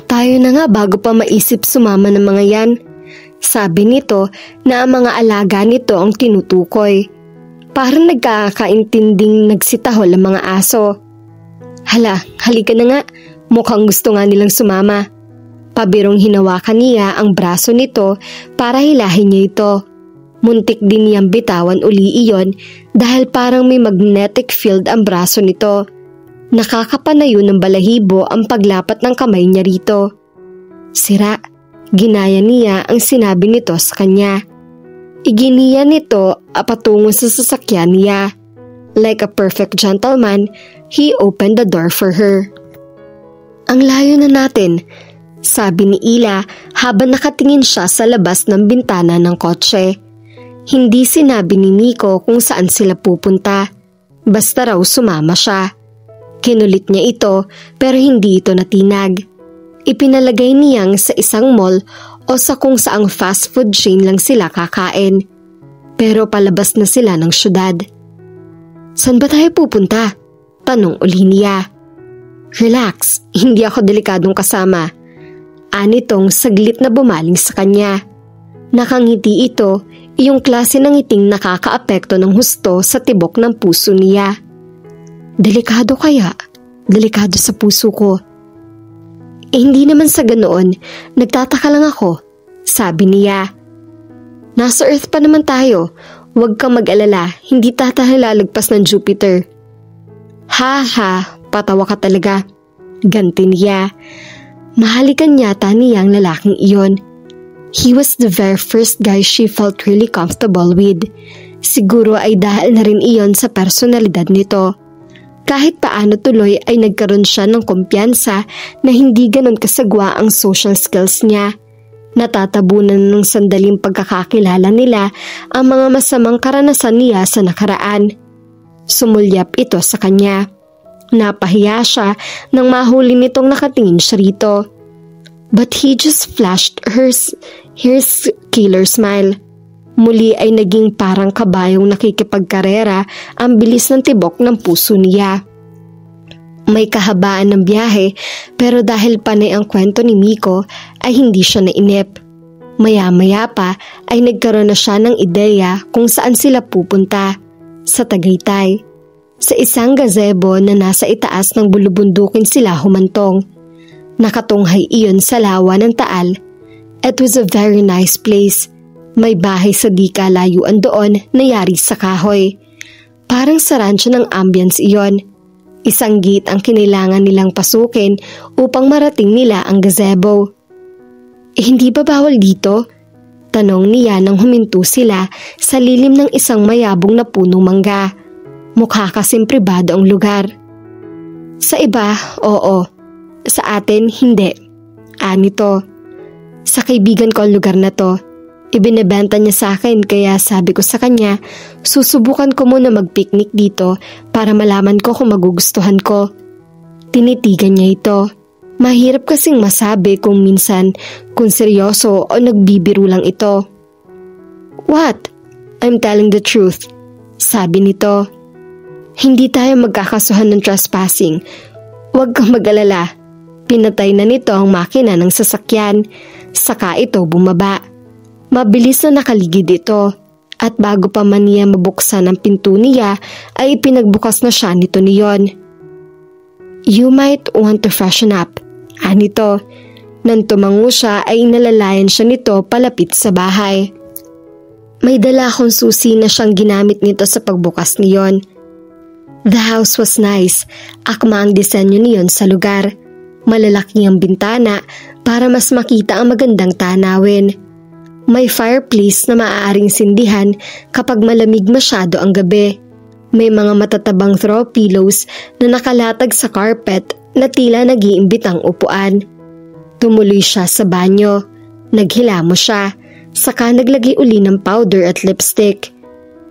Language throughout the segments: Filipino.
Tayo na nga bago pa maisip sumama ng mga yan. Sabi nito na ang mga alaga nito ang tinutukoy. Parang nagkakaintinding nagsitahol ang mga aso. Hala, halika na nga. Mukhang gusto nga nilang sumama. Pabirong hinawakan niya ang braso nito para hilahin niya ito. Muntik din niyang bitawan uli iyon dahil parang may magnetic field ang braso nito. Nakakapanayo ng balahibo ang paglapat ng kamay niya rito. Sira, ginaya niya ang sinabi nito sa kanya. Iginiya nito patungo sa sasakyan niya. Like a perfect gentleman, he opened the door for her. Ang layo na natin, sabi ni Ila habang nakatingin siya sa labas ng bintana ng kotse. Hindi sinabi ni Nico kung saan sila pupunta. Basta raw sumama siya. Kinulit niya ito pero hindi ito natinag. Ipinalagay niyang sa isang mall o sa kung saang fast food chain lang sila kakain. Pero palabas na sila ng syudad. Saan ba tayo pupunta? Tanong uli niya. Relax, hindi ako delikadong kasama. Anitong saglit na bumaling sa kanya. Nakangiti ito, iyong klase ng ngiting nakakaapekto ng husto sa tibok ng puso niya. Delikado kaya? Delikado sa puso ko. Hindi naman sa ganoon, nagtataka lang ako, sabi niya. Nasa Earth pa naman tayo, huwag kang mag-alala, hindi tatahalalagpas ng Jupiter. Ha ha, patawa ka talaga. Ganti niya. Mahalikan yata niya ang lalaking iyon. He was the very first guy she felt really comfortable with. Siguro ay dahil na rin iyon sa personalidad nito. Kahit paano tuloy ay nagkaroon siya ng kumpiyansa na hindi ganon kasagwa ang social skills niya. Natatabunan ng sandaling pagkakakilala nila ang mga masamang karanasan niya sa nakaraan. Sumulyap ito sa kanya. Napahiya siya nang mahuli nitong nakatingin siya rito. But he just flashed her killer smile. Muli ay naging parang kabayong nakikipagkarera ang bilis ng tibok ng puso niya. May kahabaan ng biyahe pero dahil panay ang kwento ni Miko ay hindi siya nainip. Maya-maya pa ay nagkaroon na siya ng ideya kung saan sila pupunta. Sa Tagaytay. Sa isang gazebo na nasa itaas ng bulubundukin sila humantong. Nakatunghay iyon sa lawa ng Taal. It was a very nice place. May bahay sa di kalayuan doon na yari sa kahoy. Parang sa rancho ng ambience iyon. Isang gate ang kinailangan nilang pasukin upang marating nila ang gazebo. Hindi ba bawal dito? Tanong niya nang huminto sila sa lilim ng isang mayabong na punong mangga. Mukha kasing pribado ang lugar. Sa iba, oo. Sa atin, hindi. Anito. Sa kaibigan ko ang lugar na to. Ibinebenta niya sa akin kaya sabi ko sa kanya, susubukan ko muna mag-picnic dito para malaman ko kung magugustuhan ko. Tinitigan niya ito. Mahirap kasing masabi kung minsan kung seryoso o nagbibiro lang ito. What? I'm telling the truth. Sabi nito. Hindi tayo magkakasuhan ng trespassing. Huwag kang mag-alala. Pinatay na nito ang makina ng sasakyan. Saka ito bumaba. Mabilis na nakaligid ito at bago pa man niya mabuksan ang pinto niya ay pinagbukas na siya nito niyon. You might want to freshen up. Anito, nang tumango siya ay inalalayan siya nito palapit sa bahay. May dala akong susi na siyang ginamit nito sa pagbukas niyon. The house was nice. Akma ang disenyo niyon sa lugar. Malalaki ang bintana para mas makita ang magandang tanawin. May fireplace na maaaring sindihan kapag malamig masyado ang gabi. May mga matatabang throw pillows na nakalatag sa carpet na tila nag-iimbitang upuan. Tumuloy siya sa banyo. Naghilamo siya, saka naglagay uli ng powder at lipstick.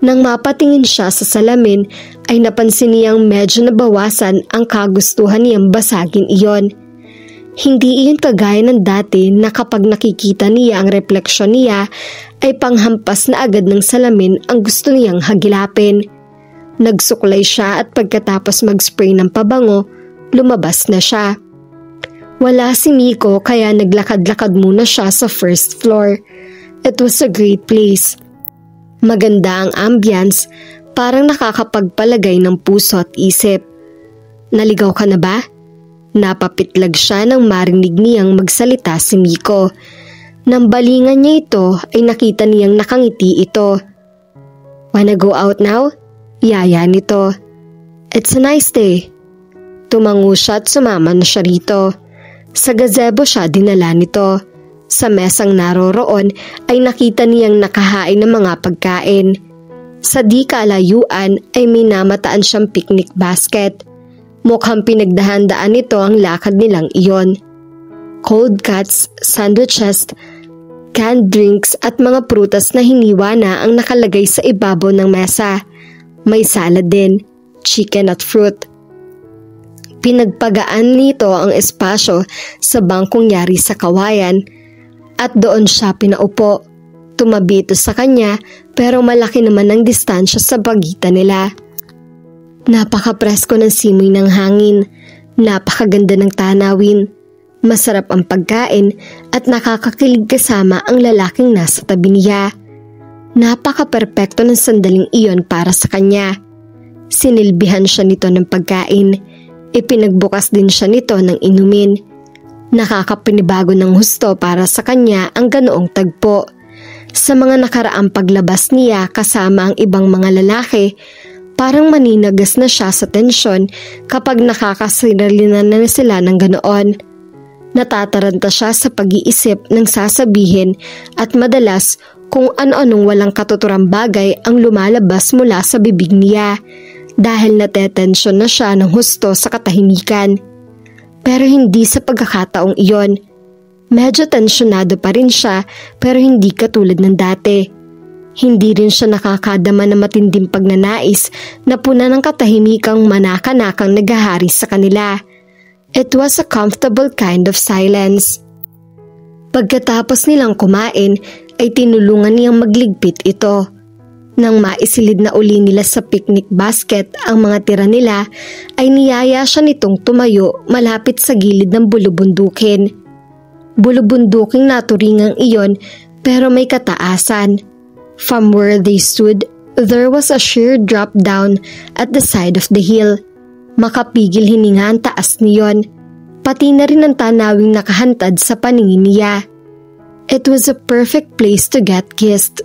Nang mapatingin siya sa salamin ay napansin niyang medyo nabawasan ang kagustuhan niyang basagin iyon. Hindi iyon kagaya ng dati na kapag nakikita niya ang refleksyon niya ay panghampas na agad ng salamin ang gusto niyang hagilapin. Nagsuklay siya at pagkatapos mag-spray ng pabango, lumabas na siya. Wala si Miko kaya naglakad-lakad muna siya sa first floor. It was a great place. Maganda ang ambience, parang nakakapagpalagay ng puso at isip. Naligaw ka na ba? Napapitlag siya nang marinig niyang magsalita si Miko. Nang balingan niya ito ay nakita niyang nakangiti ito. Wanna go out now? Yaya nito. It's a nice day. Tumango siya at sumama na siya rito. Sa gazebo siya dinala nito. Sa mesang naroroon ay nakita niyang nakahain ng mga pagkain. Sa di kalayuan ay may namataan siyang picnic basket. Mukhang pinagdahandaan nito ang lakad nilang iyon. Cold cuts, sandwiches, canned drinks at mga prutas na hiniwa na ang nakalagay sa ibabaw ng mesa. May salad din, chicken at fruit. Pinagpagaan nito ang espasyo sa bangkong yari sa kawayan at doon siya pinaupo. Tumabi ito sa kanya pero malaki naman ang distansya sa pagitan nila. Napakapresko ng simoy ng hangin, napakaganda ng tanawin, masarap ang pagkain at nakakakilig kasama ang lalaking nasa tabi niya. Napaka-perpekto ng sandaling iyon para sa kanya. Sinilbihan siya nito ng pagkain. Ipinagbukas din siya nito ng inumin. Nakakapanibago ng husto para sa kanya ang ganoong tagpo. Sa mga nakaraang paglabas niya kasama ang ibang mga lalaki, parang maninagas na siya sa tensyon kapag nakakasiralinan na sila ng ganoon. Natataranta siya sa pag-iisip ng sasabihin at madalas kung ano-anong walang katuturang bagay ang lumalabas mula sa bibig niya. Dahil natetensyon na siya ng husto sa katahimikan. Pero hindi sa pagkakataong iyon. Medyo tensyonado pa rin siya pero hindi katulad ng dati. Hindi rin siya nakakadama ng matinding pagnanais na puna ng katahimikang manakanakang naghahari sa kanila. It was a comfortable kind of silence. Pagkatapos nilang kumain ay tinulungan niyang magligpit ito. Nang maisilid na uli nila sa picnic basket ang mga tira nila, ay niyaya siya nitong tumayo malapit sa gilid ng bulubundukin. Bulubunduking naturingang iyon pero may kataasan. From where they stood, there was a sheer drop down at the side of the hill. Makapigil hininga ang taas niyon, pati na rin ang tanawing nakahantad sa paningin niya. It was a perfect place to get kissed.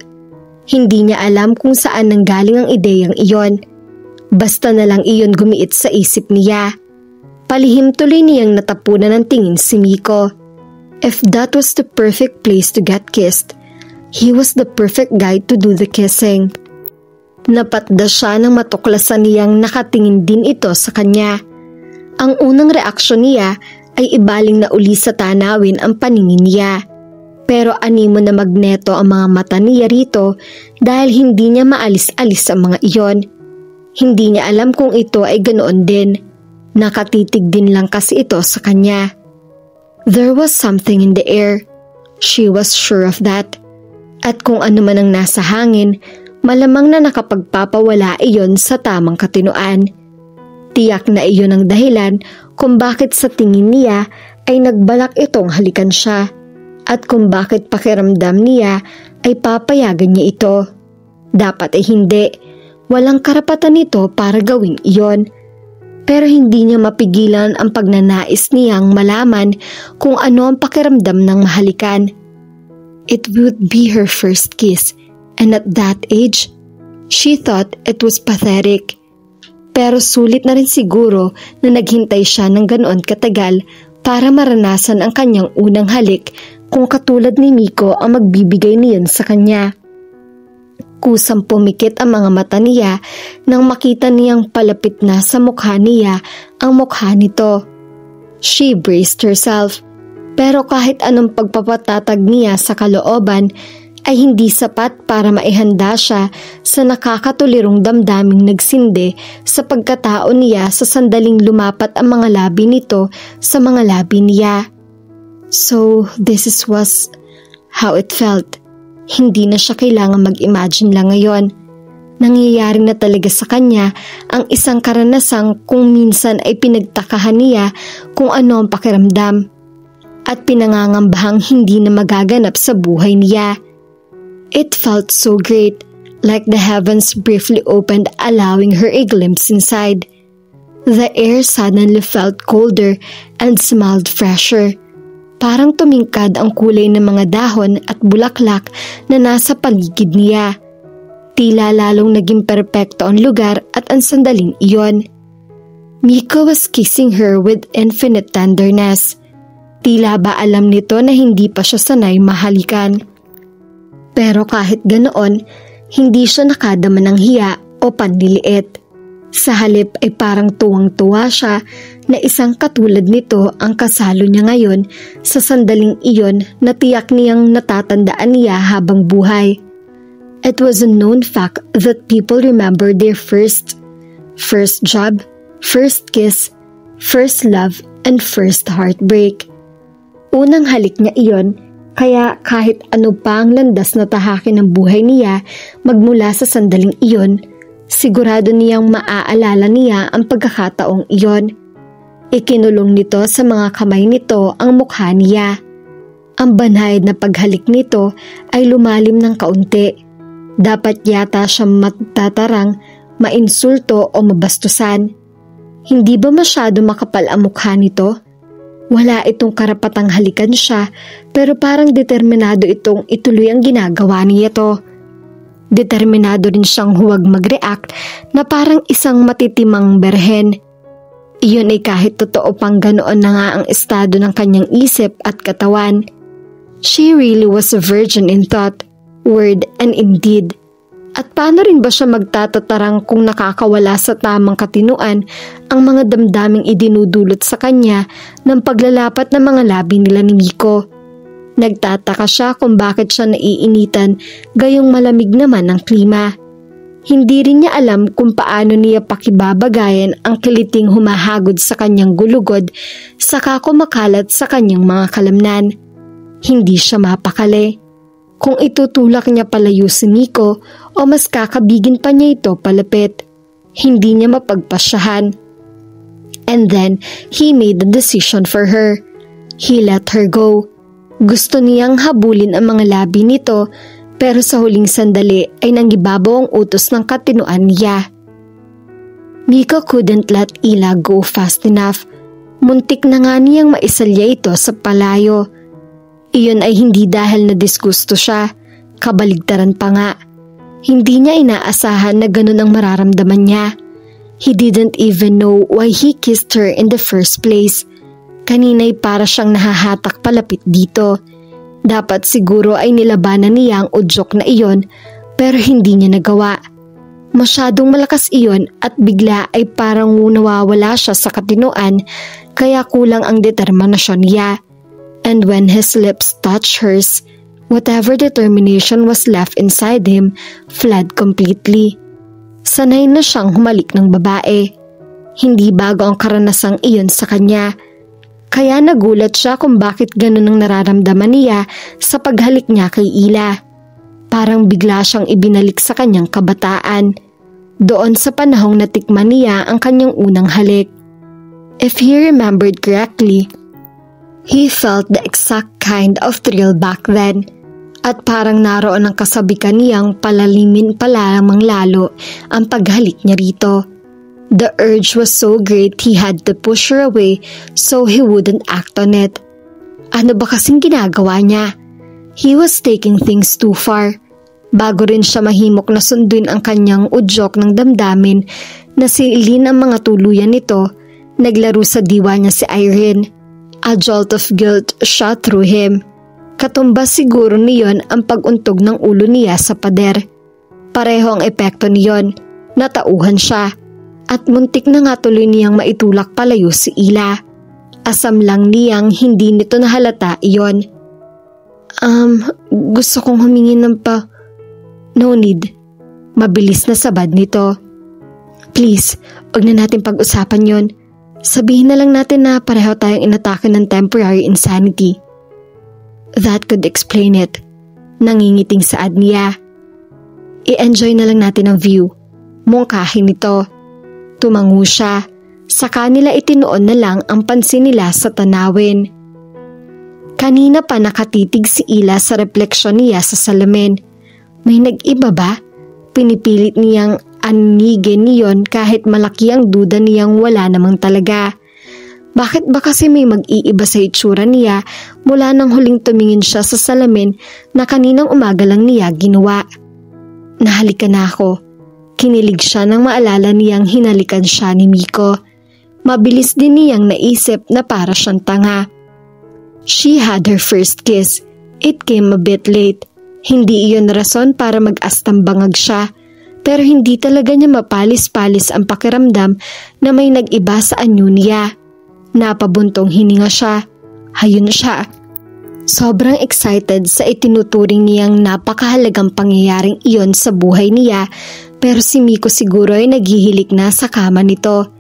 Hindi niya alam kung saan nanggaling ang ideyang iyon. Basta na lang iyon gumiit sa isip niya. Palihim tuloy niyang natapunan ng tingin si Miko. If that was the perfect place to get kissed, he was the perfect guy to do the kissing. Napatda siya nang matuklasan niyang nakatingin din ito sa kanya. Ang unang reaksyon niya ay ibaling na uli sa tanawin ang paningin niya. Pero animo na magneto ang mga mata niya rito dahil hindi niya maalis-alis ang mga iyon. Hindi niya alam kung ito ay ganoon din. Nakatitig din lang kasi ito sa kanya. There was something in the air. She was sure of that. At kung ano man ang nasa hangin, malamang na nakapagpapawala iyon sa tamang katinoan. Tiyak na iyon ang dahilan kung bakit sa tingin niya ay nagbalak itong halikan siya. At kung bakit pakiramdam niya ay papayagan niya ito. Dapat ay hindi. Walang karapatan nito para gawin iyon. Pero hindi niya mapigilan ang pagnanais niyang malaman kung ano ang pakiramdam ng mahalikan. It would be her first kiss, and at that age, she thought it was pathetic. Pero sulit na rin siguro na naghintay siya ng ganoon katagal para maranasan ang kanyang unang halik kung katulad ni Miko ang magbibigay niyon sa kanya. Kusang pumikit ang mga mata niya nang makita niyang palapit na sa mukha niya ang mukha nito. She braced herself, pero kahit anong pagpapatatag niya sa kalooban ay hindi sapat para maihanda siya sa nakakatulirong damdaming nagsindi sa pagkatao niya sa sandaling lumapat ang mga labi nito sa mga labi niya. So this was how it felt. Hindi na siya kailangan mag-imagine lang ngayon. Nangyayari na talaga sa kanya ang isang karanasang kung minsan ay pinagtakahan niya kung ano ang pakiramdam. at pinangangambahang hindi na magaganap sa buhay niya. It felt so great, like the heavens briefly opened, allowing her a glimpse inside. The air suddenly felt colder and smelled fresher. Parang tumingkad ang kulay ng mga dahon at bulaklak na nasa paligid niya. Tila lalong naging perpekto ang lugar at ang sandaling iyon. Miko was kissing her with infinite tenderness. Tila ba alam nito na hindi pa siya sanay mahalikan. Pero kahit ganoon, hindi siya nakadama ng hiya o panliliit. Sa halip ay parang tuwang-tuwa siya na isang katulad nito ang kasalo niya ngayon sa sandaling iyon na tiyak niyang natatandaan niya habang buhay. It was a known fact that people remember their first job, first kiss, first love, and first heartbreak. Unang halik niya iyon, kaya kahit ano pa ang landas na tahakin ng buhay niya magmula sa sandaling iyon, sigurado niyang maaalala niya ang pagkakataong iyon. Ikinulong nito sa mga kamay nito ang mukha niya. Ang banayad na paghalik nito ay lumalim ng kaunti. Dapat yata siya matatarang, mainsulto o mabastusan. Hindi ba masyado makapal ang mukha nito? Wala itong karapatang halikan siya, pero parang determinado itong ituloy ang ginagawa niya to. Determinado rin siyang huwag mag-react na parang isang matitimang berhen. Iyon ay kahit totoo pang ganoon na nga ang estado ng kanyang isip at katawan. She really was a virgin in thought, word, and in deed. At paano rin ba siya magtatatarang kung nakakawala sa tamang katinuan ang mga damdaming idinudulot sa kanya ng paglalapat ng mga labi nila ni Miko? Nagtataka siya kung bakit siya naiinitan gayong malamig naman ang klima. Hindi rin niya alam kung paano niya pakibabagayan ang kiliting humahagod sa kanyang gulugod saka kumakalat sa kanyang mga kalamnan. Hindi siya mapakali. Kung itutulak niya palayo si Miko o mas kakabigin pa niya ito palapit, hindi niya mapagpasyahan. And then, he made the decision for her. He let her go. Gusto niyang habulin ang mga labi nito, pero sa huling sandali ay nangibabaw ang utos ng katinuan niya. Miko couldn't let Ila go fast enough. Muntik na nga niyang maisalya ito sa palayo. Iyon ay hindi dahil nadisgusto siya, kabaligtaran pa nga. Hindi niya inaasahan na ganun ang mararamdaman niya. He didn't even know why he kissed her in the first place. Kanina'y para siyang nahahatak palapit dito. Dapat siguro ay nilabanan niya ang udyok na iyon, pero hindi niya nagawa. Masyadong malakas iyon at bigla ay parang nawawala siya sa katinuan, kaya kulang ang determinasyon niya. And when his lips touched hers, whatever determination was left inside him fled completely. Sanay na siyang humalik ng babae. Hindi bago ang karanasang iyon sa kanya. Kaya nagulat siya kung bakit ganun ang nararamdaman niya sa paghalik niya kay Ila. Parang bigla siyang ibinalik sa kanyang kabataan. Doon sa panahong natikman niya ang kanyang unang halik. If he remembered correctly, he felt the exact kind of thrill back then, at parang naroon ang kasabikan niyang palalimin pa lamang lalo ang paghalik niya rito. The urge was so great he had to push her away so he wouldn't act on it. Ano ba kasing ginagawa niya? He was taking things too far. Bago rin siya mahimok na sunduin ang kanyang udyok ng damdamin na silin ang mga tuluyan nito, naglaro sa diwa niya si Irene. A jolt of guilt shot through him. Katumbas siguro niyon ang pag-untog ng ulo niya sa pader. Pareho ang epekto niyon. Natauhan siya. At muntik na nga tuloy niyang maitulak palayo si Ila. Asam lang niyang hindi nito nahalata iyon. Gusto kong humingi ng No need. Mabilis na sabad nito. Please, huwag na natin pag-usapan yon. Sabihin na lang natin na pareho tayong inatake ng temporary insanity. That could explain it. Nangingiting saad niya. I-enjoy na lang natin ang view. Mungkahin nito. Tumango siya. Sa kanila itinuon na lang ang pansin nila sa tanawin. Kanina pa nakatitig si Ila sa refleksyon niya sa salamin. May nag-iba ba? Pinipilit niyang anigin niyon kahit malaki ang duda niyang wala namang talaga. Bakit ba kasi may mag-iiba sa itsura niya mula nang huling tumingin siya sa salamin na kaninang umaga lang niya ginawa? Nahalikan ako. Kinilig siya nang maalala niyang hinalikan siya ni Miko. Mabilis din niyang naisip na para siyang tanga. She had her first kiss. It came a bit late. Hindi iyon rason para mag-astambangag siya. Pero hindi talaga niya mapalis-palis ang pakiramdam na may nag-iba sa anyo niya. Napabuntong hininga siya. Hayun siya. Sobrang excited sa itinuturing niyang napakahalagang pangyayaring iyon sa buhay niya, pero si Miko siguro ay naghihilik na sa kama nito.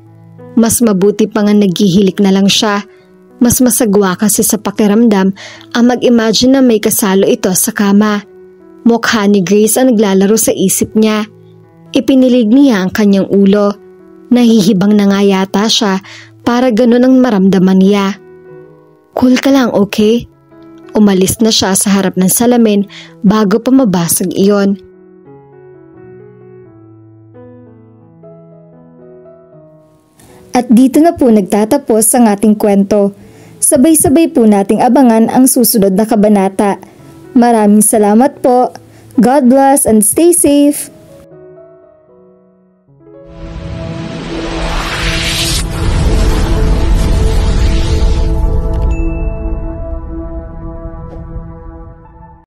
Mas mabuti pa nga naghihilik na lang siya. Mas masagwa kasi sa pakiramdam ang mag-imagine na may kasalo ito sa kama. Mukha ni Grace ang naglalaro sa isip niya. Ipinilig niya ang kanyang ulo. Nahihibang na nga yata siya para ganun ang maramdaman niya. Cool ka lang, okay? Umalis na siya sa harap ng salamin bago pa mabasag iyon. At dito na po nagtatapos ang ating kwento. Sabay-sabay po nating abangan ang susunod na kabanata. Maraming salamat po. God bless and stay safe.